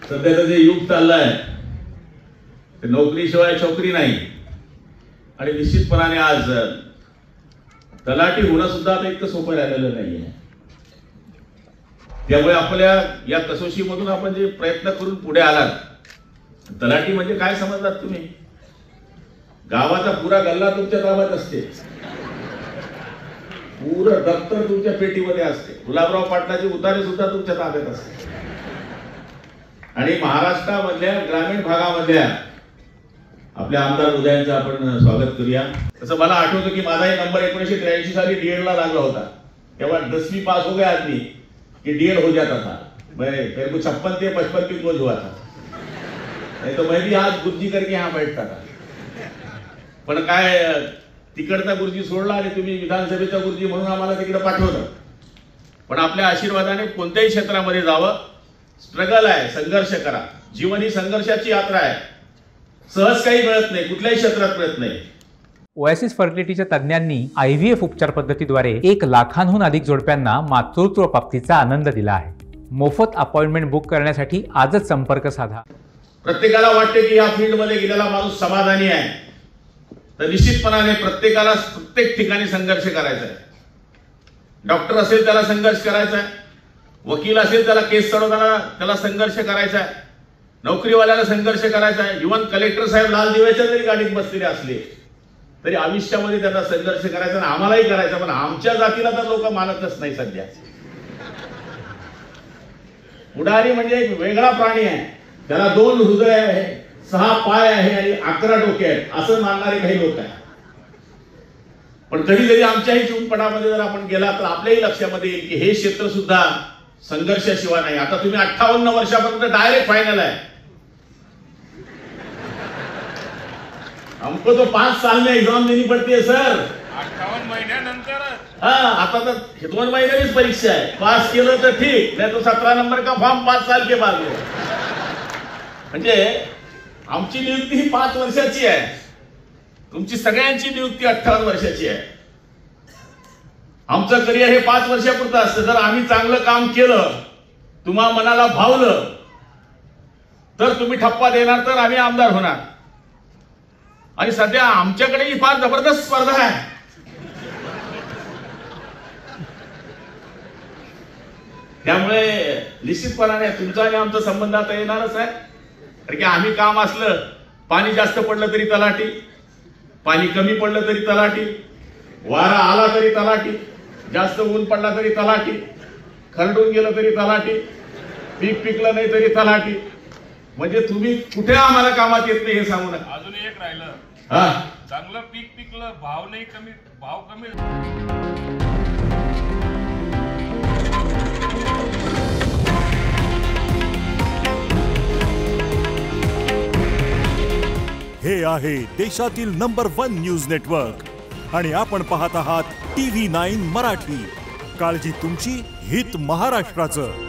सध्याचं जे युग चाललंय ते नोकरीशिवाय छोकरी नाही आणि निश्चितपणाने आज तलाठी होणं सुद्धा आता इतकं सोपं राहिलेलं नाहीये। त्यामुळे आपल्या या कसोशीमधून आपण जे प्रयत्न करून पुढे आलात, तलाठी म्हणजे काय समजलात तुम्ही? गावाचा पुरा गल्ला तुमच्या ताब्यात असते, पूर्ण दप्तर तुमच्या पेटीमध्ये असते, गुलाबराव पाटलाची उतारे सुद्धा तुमच्या ताब्यात असते आणि महाराष्ट्रामधल्या ग्रामीण भागामधल्या आपल्या आमदार उदयांचं आपण स्वागत करूया। तसं मला आठवतं की माझाही नंबर 1983 साली डीएड ला लागला होता। तेव्हा 10वीं पास हो गया आदमी कि डीएड हो जाता था। मेरे को 56 से 55 की खोज हुआ था, नहीं तो मैं भी आज गुर्जी करके यहाँ बैठता था। पण काय तिकडचा गुरुजी सोडला आणि तुम्ही विधानसभेचा गुरुजी म्हणून आम्हाला तिकडे पाठवलं। पण आपल्या आशीर्वादाने कोणत्याही क्षेत्रामध्ये जावं, स्ट्रगल आहे, संघर्ष करा। जीवन ही संघर्षाची यात्रा आहे, सहज काही मिळत नाही, कुठल्याही क्षेत्रात मिळत नाही। ओएसिस फर्टिलिटीच्या तज्ञांनी IVF उपचार पद्धतीद्वारे 1 लाखांहून अधिक जोडप्यांना मातृत्व प्राप्तीचा आनंद दिला आहे। मोफत अपॉइंटमेंट बुक करण्यासाठी आजच संपर्क साधा। प्रत्येकाला वाटते की या फील्डमध्ये गेलेला माणूस समाधानी आहे, तर निश्चितपणाने प्रत्येकाला प्रत्येक ठिकाणी संघर्ष करायचा आहे। डॉक्टर असेल त्याला संघर्ष करायचा आहे, वकील असेल त्याला केस चढवताना त्याला संघर्ष करायचा आहे, नोकरीवाल्याला संघर्ष करायचा आहे, इव्हन कलेक्टर साहेब लाल दिव्याच्या जरी गाडीत बसलेले असले तरी आयुष्यामध्ये त्यांना संघर्ष करायचा आणि आम्हालाही करायचा। पण आमच्या जातीला तर लोक मानतच नाही सध्या। पुढारी म्हणजे एक वेगळा प्राणी आहे, त्याला 2 हृदय आहे, 6 पाय आहे आणि 11 डोके आहेत असं मानणारे काही लोक आहेत। पण कधीतरी आमच्याही चिमपटामध्ये जर आपण गेला तर आपल्याही लक्षामध्ये येईल की हे क्षेत्र सुद्धा संघर्षाशिवाय नाही। आता तुम्ही 58 वर्षापर्यंत डायरेक्ट फायनल आहे। हमको तो 5 साल में एग्जाम देनी पड़ती है सर। 58 महिन्यानंतर हाँ, आता तर 2 महीने परीक्षा आहे, पास केलं तर ठीक, नाही तो 17 नंबर का फॉर्म 5 साल के बाद है। म्हणजे आमची नियुक्ती ही 5 वर्षाची आहे, तुमची सगळ्यांची नियुक्ती 58 वर्षाची आहे। आमचं करिअर हे 5 वर्षापुरतं असतं। जर आम्ही चांगलं काम केलं, तुम्हा मनाला भावलं, तर तुम्ही ठप्पा देणार, तर आम्ही आमदार होणार। आणि सध्या आमच्याकडे ही फार जबरदस्त स्पर्धा आहे। त्यामुळे निश्चितपणाने तुमचा आणि आमचा संबंध आता येणारच आहे, कारण की आम्ही काम असलं, पाणी जास्त पडलं तरी तलाठी, पाणी कमी पडलं तरी तलाठी, वारा आला तरी तलाठी, जास्त ऊन पडला तरी तलाठी, खरडून गेलं तरी तलाठी, पीक पिकलं नाही तरी तलाठी। म्हणजे तुम्ही कुठे आम्हाला कामात येत नाही हे सांगू नका। अजून एक राहिलं, हा, चांगलं पीक पिकलं, भाव नाही कमी, भाव कमी। हे आहे देशातील नंबर 1 न्यूज नेटवर्क आणि आपण पाहत आहात TV9 मराठी। काळजी तुमची, हित महाराष्ट्राचं।